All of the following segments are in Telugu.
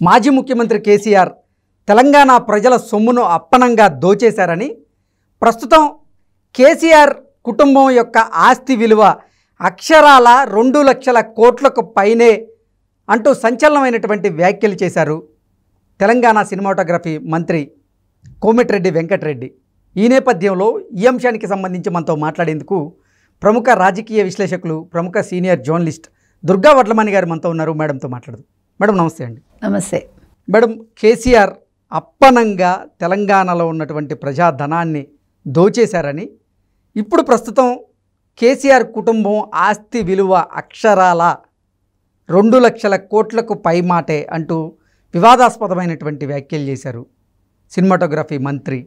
మాజీ ముఖ్యమంత్రి కేసీఆర్ తెలంగాణ ప్రజల సొమ్మును అప్పనంగా దోచేశారని, ప్రస్తుతం కేసీఆర్ కుటుంబం యొక్క ఆస్తి విలువ అక్షరాల 2 లక్షల కోట్లకు పైనే అంటూ సంచలనమైనటువంటి వ్యాఖ్యలు చేశారు తెలంగాణ సినిమాటోగ్రఫీ మంత్రి కోమటిరెడ్డి వెంకటరెడ్డి. ఈ నేపథ్యంలో ఈ అంశానికి సంబంధించి మనతో మాట్లాడేందుకు ప్రముఖ రాజకీయ విశ్లేషకులు, ప్రముఖ సీనియర్ జర్నలిస్ట్ దుర్గా వడ్లమణి గారు మనతో ఉన్నారు. మేడంతో మాట్లాడదు. మేడం నమస్తే అండి. నమస్తే మేడం, కేసీఆర్ అప్పనంగా తెలంగాణలో ఉన్నటువంటి ప్రజాధనాన్ని దోచేశారని, ఇప్పుడు ప్రస్తుతం కేసీఆర్ కుటుంబం ఆస్తి విలువ అక్షరాల 2 లక్షల కోట్లకు పైమాటే అంటూ వివాదాస్పదమైనటువంటి వ్యాఖ్యలు చేశారు సినిమాటోగ్రఫీ మంత్రి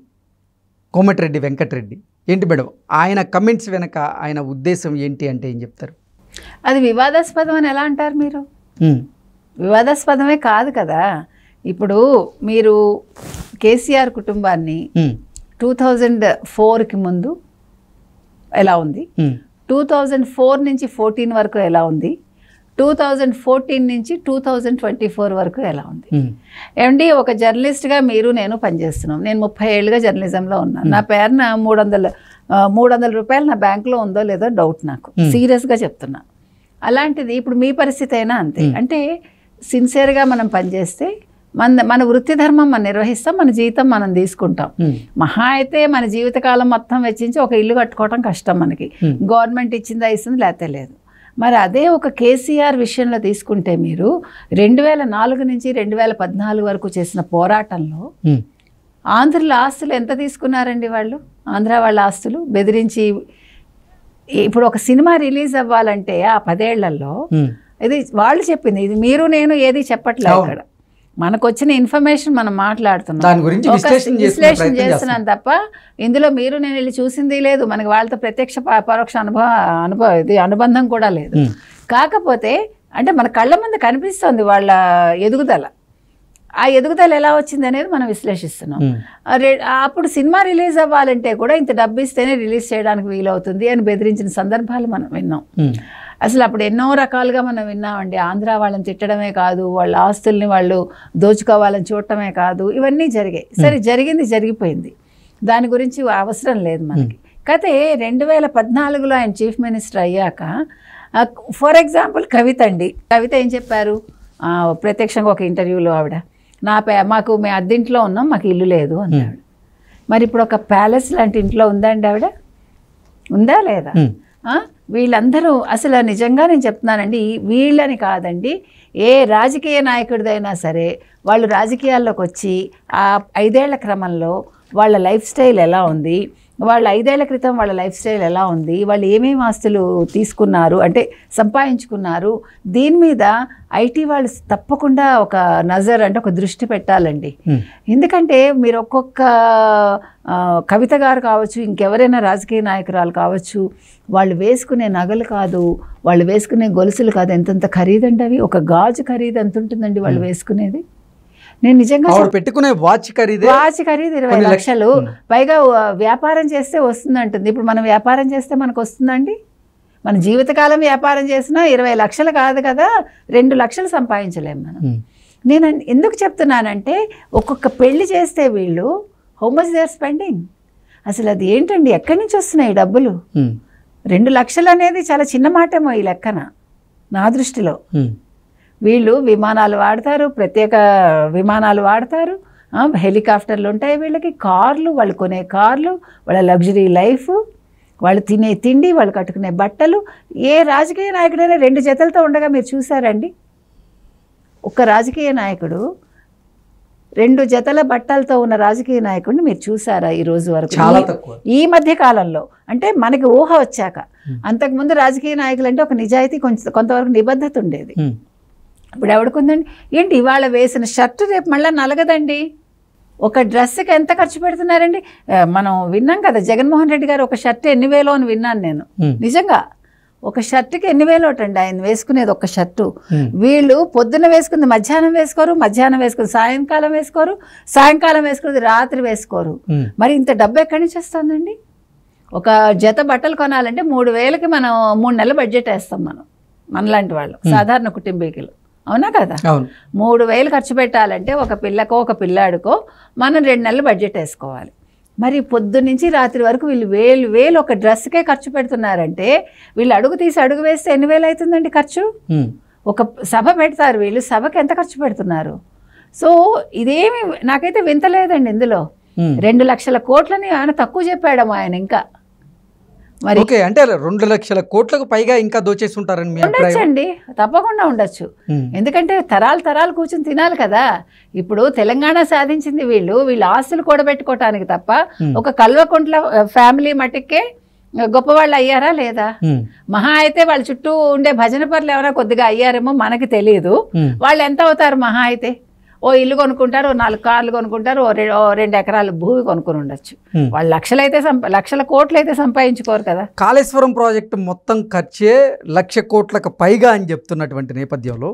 కోమటిరెడ్డి వెంకటరెడ్డి. ఏంటి మేడం ఆయన కమెంట్స్ వెనక ఆయన ఉద్దేశం ఏంటి అంటే ఏం చెప్తారు? అది వివాదాస్పదం అని ఎలా అంటారు మీరు? వివాదాస్పదమే కాదు కదా. ఇప్పుడు మీరు కేసీఆర్ కుటుంబాన్ని 2004కి ముందు ఎలా ఉంది, 2004 నుంచి 14 వరకు ఎలా ఉంది, 2014 నుంచి 2024 వరకు ఎలా ఉంది. ఏమండి, ఒక జర్నలిస్ట్గా మీరు నేను పనిచేస్తున్నాం. నేను 30 ఏళ్ళుగా జర్నలిజంలో ఉన్నాను. నా పేరున 300 రూపాయలు నా బ్యాంకులో ఉందో లేదో డౌట్ నాకు. సీరియస్గా చెప్తున్నా. అలాంటిది ఇప్పుడు మీ పరిస్థితి అయినా అంతే. అంటే సిన్సియర్గా మనం పనిచేస్తే మన వృత్తి ధర్మం మనం నిర్వహిస్తాం, మన జీవితం మనం తీసుకుంటాం. మహా అయితే మన జీవితకాలం మొత్తం వెచ్చించి ఒక ఇల్లు కట్టుకోవటం కష్టం మనకి. గవర్నమెంట్ ఇచ్చిందా ఇస్తుంది, లేకపోతే లేదు. మరి అదే ఒక కేసీఆర్ విషయంలో తీసుకుంటే మీరు 2004 నుంచి 2014 వరకు చేసిన పోరాటంలో ఆంధ్రుల ఆస్తులు ఎంత తీసుకున్నారండి వాళ్ళు? ఆంధ్ర వాళ్ళ ఆస్తులు బెదిరించి, ఇప్పుడు ఒక సినిమా రిలీజ్ అవ్వాలంటే ఆ 10 ఏళ్లలో ఇది వాళ్ళు చెప్పింది, ఇది మీరు నేను ఏది చెప్పట్లేదు. అక్కడ మనకు వచ్చిన ఇన్ఫర్మేషన్ మనం మాట్లాడుతున్నాం, విశ్లేషణ చేస్తున్నాం తప్ప ఇందులో మీరు నేను వెళ్ళి చూసింది లేదు. మనకి వాళ్ళతో ప్రత్యక్ష పరోక్ష అనుబంధం కూడా లేదు. కాకపోతే అంటే మన కళ్ళ ముందు కనిపిస్తుంది వాళ్ళ ఎదుగుదల. ఆ ఎదుగుదల ఎలా వచ్చింది అనేది మనం విశ్లేషిస్తున్నాం. అప్పుడు సినిమా రిలీజ్ అవ్వాలంటే కూడా ఇంత డబ్బు ఇస్తేనే రిలీజ్ చేయడానికి వీలవుతుంది అని బెదిరించిన సందర్భాలు మనం విన్నాం. అసలు అప్పుడు ఎన్నో రకాలుగా మనం విన్నామండి. ఆంధ్ర వాళ్ళని తిట్టడమే కాదు, వాళ్ళ ఆస్తుల్ని వాళ్ళు దోచుకోవాలని చూడటమే కాదు, ఇవన్నీ జరిగాయి. సరే, జరిగింది జరిగిపోయింది, దాని గురించి అవసరం లేదు మనకి. కాకపోతే 2014లో ఆయన చీఫ్ మినిస్టర్ అయ్యాక ఫర్ ఎగ్జాంపుల్ కవిత అండి, కవిత ఏం చెప్పారు ప్రత్యక్షంగా ఒక ఇంటర్వ్యూలో, ఆవిడ మాకు మేము అద్దెంట్లో ఉన్నాం, మాకు ఇల్లు లేదు అన్నాడు. మరి ఇప్పుడు ఒక ప్యాలెస్ లాంటి ఇంట్లో ఉందండి ఆవిడ? ఉందా లేదా? వీళ్ళందరూ అసలు నిజంగా నేను చెప్తున్నానండి, వీళ్ళని కాదండి, ఏ రాజకీయ నాయకుడిదైనా సరే వాళ్ళు రాజకీయాల్లోకి వచ్చి ఆ 5 ఏళ్ల క్రమంలో వాళ్ళ లైఫ్ స్టైల్ ఎలా ఉంది, వాళ్ళు 5 ఏళ్ల క్రితం వాళ్ళ లైఫ్ స్టైల్ ఎలా ఉంది, వాళ్ళు ఏమేమి ఆస్తులు తీసుకున్నారు అంటే సంపాదించుకున్నారు, దీని మీద ఐటీ వాళ్ళు తప్పకుండా ఒక నజర్ అంటే ఒక దృష్టి పెట్టాలండి. ఎందుకంటే మీరు ఒక్కొక్క కవిత గారు కావచ్చు, ఇంకెవరైనా రాజకీయ నాయకురాలు కావచ్చు, వాళ్ళు వేసుకునే నగలు కాదు, వాళ్ళు వేసుకునే గొలుసులు కాదు, ఎంతంత ఖరీదండి అవి. ఒక గాజు ఖరీదు ఎంత ఉంటుందండి వాళ్ళు వేసుకునేది? నేను నిజంగా పెట్టుకునే వాచ్ ఖరీదు 20 లక్షలు. పైగా వ్యాపారం చేస్తే వస్తుందంటుంది. ఇప్పుడు మనం వ్యాపారం చేస్తే మనకు వస్తుందండి? మన జీవితకాలం వ్యాపారం చేసినా 20 లక్షలు కాదు కదా, 2 లక్షలు సంపాదించలేము మనం. నేను ఎందుకు చెప్తున్నానంటే, ఒక్కొక్క పెళ్లి చేస్తే వీళ్ళు how much they are spending, అసలు అది ఏంటండి, ఎక్కడి నుంచి వస్తున్నాయి డబ్బులు? 2 లక్షలు అనేది చాలా చిన్న మాటేమో ఈ లెక్కన నా దృష్టిలో. వీళ్ళు విమానాలు వాడతారు, ప్రత్యేక విమానాలు వాడతారు, హెలికాప్టర్లు ఉంటాయి వీళ్ళకి, కార్లు, వాళ్ళు కొనే కార్లు, వాళ్ళ లగ్జరీ లైఫ్, వాళ్ళు తినే తిండి, వాళ్ళు కట్టుకునే బట్టలు. ఏ రాజకీయ నాయకుడైనా 2 జతలతో ఉండగా మీరు చూసారండి? ఒక రాజకీయ నాయకుడు 2 జతల బట్టలతో ఉన్న రాజకీయ నాయకుడిని మీరు చూసారా ఈ రోజు వరకు? ఈ మధ్య కాలంలో అంటే మనకి ఊహ వచ్చాక. అంతకుముందు రాజకీయ నాయకులు అంటే ఒక నిజాయితీ, కొంతవరకు నిబద్ధత ఉండేది. ఇప్పుడు ఎవడుకుందండి? ఏంటి ఇవాళ వేసిన షర్టు రేపు మళ్ళీ నలగదండి. ఒక డ్రెస్కి ఎంత ఖర్చు పెడుతున్నారండి? మనం విన్నాం కదా, జగన్మోహన్ రెడ్డి గారు ఒక షర్ట్ ఎన్ని వేలో అని విన్నాను నేను. నిజంగా ఒక షర్ట్కి 8,000 అండి ఆయన వేసుకునేది, ఒక షర్టు. వీళ్ళు పొద్దున వేసుకుంది మధ్యాహ్నం వేసుకోరు, మధ్యాహ్నం వేసుకుంది సాయంకాలం వేసుకోరు, సాయంకాలం వేసుకునేది రాత్రి వేసుకోరు. మరి ఇంత డబ్బు ఎక్కడి నుంచి వస్తుందండి? ఒక జత బట్టలు కొనాలంటే 3,000కి మనం 3 నెలల బడ్జెట్ వేస్తాం మనలాంటి వాళ్ళు, సాధారణ కుటుంబీకులు. అవునా కదా? అవును. 3,000 ఖర్చు పెట్టాలంటే ఒక పిల్లకో ఒక పిల్లాడికో మనం 2 నెలలు బడ్జెట్ వేసుకోవాలి. మరి పొద్దు నుంచి రాత్రి వరకు వీళ్ళు వేలు ఒక డ్రెస్కే ఖర్చు పెడుతున్నారంటే వీళ్ళు అడుగు తీసి అడుగు వేస్తే ఎన్ని వేలు అవుతుందండి ఖర్చు? ఒక సభ పెడతారు, వీళ్ళు సభకి ఎంత ఖర్చు పెడుతున్నారు? సో ఇదేమి నాకైతే వింతలేదండి ఇందులో. 2 లక్షల కోట్లని ఆయన తక్కువ చెప్పాడమ్మా ఆయన. ఇంకా మరి ఓకే, అంటే 2 లక్షల కోట్లకు పైగా ఇంకా దోచేసి ఉంటారని మీ అభిప్రాయం? ఉండొచ్చండి, తప్పకుండా ఉండొచ్చు. ఎందుకంటే తరాలు కూర్చొని తినాలి కదా. ఇప్పుడు తెలంగాణ సాధించింది వీళ్ళు ఆస్తులు కూడబెట్టుకోవటానికి తప్ప ఒక కల్వకుంట్ల ఫ్యామిలీ మటుకే గొప్పవాళ్ళు అయ్యారా లేదా? మహా అయితే వాళ్ళ చుట్టూ ఉండే భజన పనులు ఏమైనా కొద్దిగా అయ్యారేమో మనకి తెలియదు. వాళ్ళు ఎంత అవుతారు? మహా అయితే ఓ ఇల్లు కొనుక్కుంటారు, 4 కార్లు కొనుక్కుంటారు, ఓ 2 ఎకరాల భూమి కొనుక్కొని ఉండొచ్చు. వాళ్ళు లక్షల కోట్లు అయితే సంపాదించుకోరు కదా. కాళేశ్వరం ప్రాజెక్టు మొత్తం ఖర్చే 1,00,000 కోట్లకు పైగా అని చెప్తున్నటువంటి నేపథ్యంలో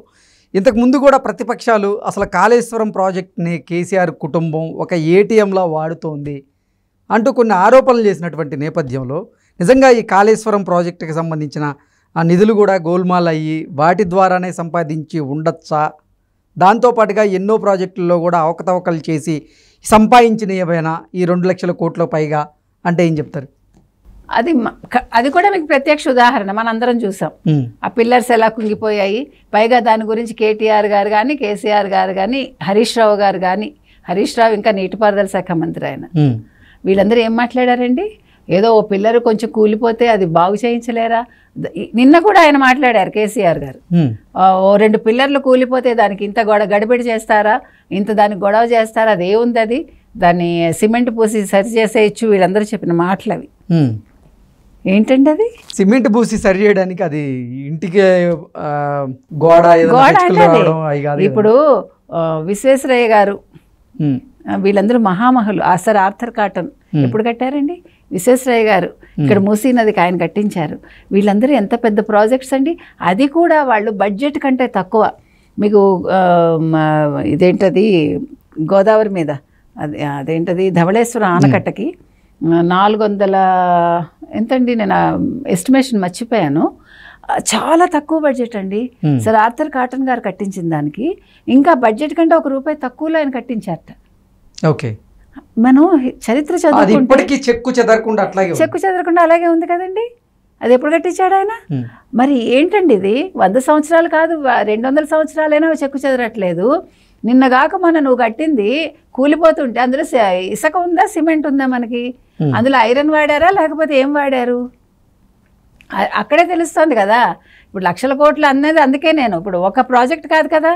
ఇంతకు ముందు కూడా ప్రతిపక్షాలు అసలు కాళేశ్వరం ప్రాజెక్ట్ని కేసీఆర్ కుటుంబం ఒక ఏటీఎంలా వాడుతోంది అంటూ కొన్ని ఆరోపణలు చేసినటువంటి నేపథ్యంలో నిజంగా ఈ కాళేశ్వరం ప్రాజెక్టుకి సంబంధించిన ఆ నిధులు కూడా గోల్మాల్ అయ్యి వాటి ద్వారానే సంపాదించి ఉండొచ్చా? దాంతోపాటుగా ఎన్నో ప్రాజెక్టుల్లో కూడా అవకతవకలు చేసి సంపాదించిన ఏవైనా ఈ 2 లక్షల కోట్ల పైగా అంటే ఏం చెప్తారు? అది కూడా మీకు ప్రత్యక్ష ఉదాహరణ మనందరం చూసాం. ఆ పిల్లర్స్ ఎలా కుంగిపోయాయి. పైగా దాని గురించి కేటీఆర్ గారు కానీ, కేసీఆర్ గారు కానీ, హరీష్ రావు గారు కానీ, హరీష్ రావు ఇంకా నీటిపారుదల శాఖ మంత్రి ఆయన, వీళ్ళందరూ ఏం మాట్లాడారండి? ఏదో ఓ పిల్లరు కొంచెం కూలిపోతే అది బాగు చేయించలేరా? నిన్న కూడా ఆయన మాట్లాడారు కేసీఆర్ గారు. ఓ 2 పిల్లర్లు కూలిపోతే దానికి ఇంత గడిబిడి చేస్తారా, ఇంత దానికి గొడవ చేస్తారా? అది ఏముంది, అది దాన్ని సిమెంట్ పూసి సరి చేసేయచ్చు. వీళ్ళందరూ చెప్పిన మాటలు అవి. ఏంటండి అది? సిమెంట్ పూసి సరి చేయడానికి అది ఇంటికి గోడ ఇప్పుడు విశ్వేశ్వరయ్య గారు వీళ్ళందరూ మహామహులు. సర్ ఆర్థర్ కాటన్ ఎప్పుడు కట్టారండి? విశ్వేశ్వరయ్య గారు ఇక్కడ మూసీ నదికి ఆయన కట్టించారు. వీళ్ళందరూ ఎంత పెద్ద ప్రాజెక్ట్స్ అండి. అది కూడా వాళ్ళు బడ్జెట్ కంటే తక్కువ. మీకు ఇదేంటది గోదావరి మీద అదేంటది ధవళేశ్వరం ఆనకట్టకి 400 ఎంతండి, నేను ఎస్టిమేషన్ మర్చిపోయాను, చాలా తక్కువ బడ్జెట్ అండి. సర్ ఆర్థర్ కాటన్ గారు కట్టించిన దానికి ఇంకా బడ్జెట్ కంటే ₹1 తక్కువలో ఆయన కట్టించారట. ఓకే, మనం చరిత్ర చదువుకుంటే చెక్కు చెదరకుండా అలాగే ఉంది కదండి. అది ఎప్పుడు కట్టించాడు ఆయన? మరి ఏంటండి ఇది? 100 సంవత్సరాలు కాదు, 200 సంవత్సరాలైనా చెక్కు చెదరట్లేదు. నిన్నగాక నువ్వు కట్టింది కూలిపోతుంటే అందులో ఇసుక ఉందా, సిమెంట్ ఉందా మనకి? అందులో ఐరన్ వాడారా లేకపోతే ఏం వాడారు? అక్కడే తెలుస్తుంది కదా. ఇప్పుడు 1,00,000 కోట్లు అనేది అందుకే నేను ఇప్పుడు ఒక ప్రాజెక్ట్ కాదు కదా,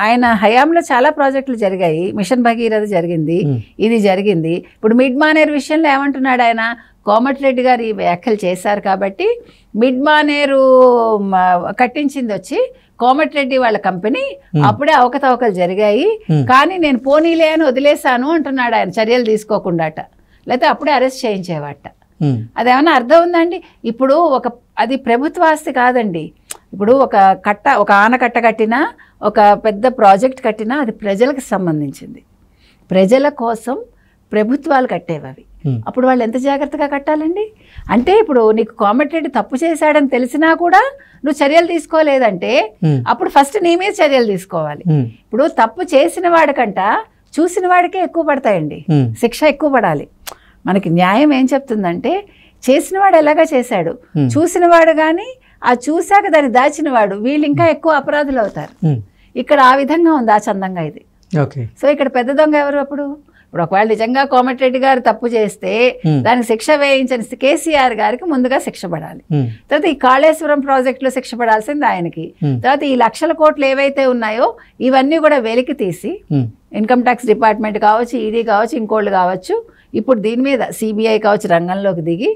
ఆయన హయాంలో చాలా ప్రాజెక్టులు జరిగాయి. మిషన్ భగీరథ జరిగింది, ఇది జరిగింది. ఇప్పుడు మిడ్ మానేరు విషయంలో ఏమంటున్నాడు ఆయన? కోమటిరెడ్డి గారు ఈ వ్యాఖ్యలు చేశారు కాబట్టి మిడ్ మానేరు కట్టించింది వచ్చి కోమటిరెడ్డి వాళ్ళ కంపెనీ, అప్పుడే అవకతవకలు జరిగాయి. కానీ నేను పోనీలే అని వదిలేశాను అంటున్నాడు ఆయన, చర్యలు తీసుకోకుండాట. లేకపోతే అప్పుడే అరెస్ట్ చేయించేవాట. అదేమన్నా అర్థం ఉందండి? ఇప్పుడు అది ప్రభుత్వ ఆస్తి కాదండి. ఇప్పుడు ఒక ఆనకట్ట కట్టినా, ఒక పెద్ద ప్రాజెక్ట్ కట్టినా అది ప్రజలకు సంబంధించింది. ప్రజల కోసం ప్రభుత్వాలు కట్టేవి. అప్పుడు వాళ్ళు ఎంత జాగ్రత్తగా కట్టాలండి? అంటే ఇప్పుడు నీకు కోమటిరెడ్డి తప్పు చేశాడని తెలిసినా కూడా నువ్వు చర్యలు తీసుకోలేదంటే అప్పుడు ఫస్ట్ నీ మీద చర్యలు తీసుకోవాలి. ఇప్పుడు తప్పు చేసిన వాడికంట చూసిన వాడికే ఎక్కువ పడతాయండి, శిక్ష ఎక్కువ పడాలి. మనకి న్యాయం ఏం చెప్తుందంటే చేసినవాడు ఎలాగా చేశాడు, చూసినవాడు కానీ ఆ చూశాక దాన్ని దాచినవాడు, వీళ్ళు ఇంకా ఎక్కువ అపరాధులు అవుతారు. ఇక్కడ ఆ విధంగా ఉంది ఆ చందంగా ఇది. సో ఇక్కడ పెద్ద దొంగ ఎవరు? ఇప్పుడు ఒకవేళ నిజంగా కోమటిరెడ్డి గారు తప్పు చేస్తే దానికి శిక్ష వేయించని కేసీఆర్ గారికి ముందుగా శిక్ష పడాలి. తర్వాత ఈ కాళేశ్వరం ప్రాజెక్టులో శిక్ష పడాల్సింది ఆయనకి. తర్వాత ఈ 1,00,000 కోట్లు ఏవైతే ఉన్నాయో ఇవన్నీ కూడా వెలికి తీసి ఇన్కమ్ ట్యాక్స్ డిపార్ట్మెంట్ కావచ్చు, ఈడీ కావచ్చు, ఇంకోళ్ళు కావచ్చు, ఇప్పుడు దీని మీద సిబిఐ కావచ్చు రంగంలోకి దిగి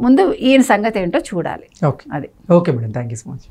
ముందు ఈయన సంగతి ఏంటో చూడాలి. అది okay madam, thank you so much.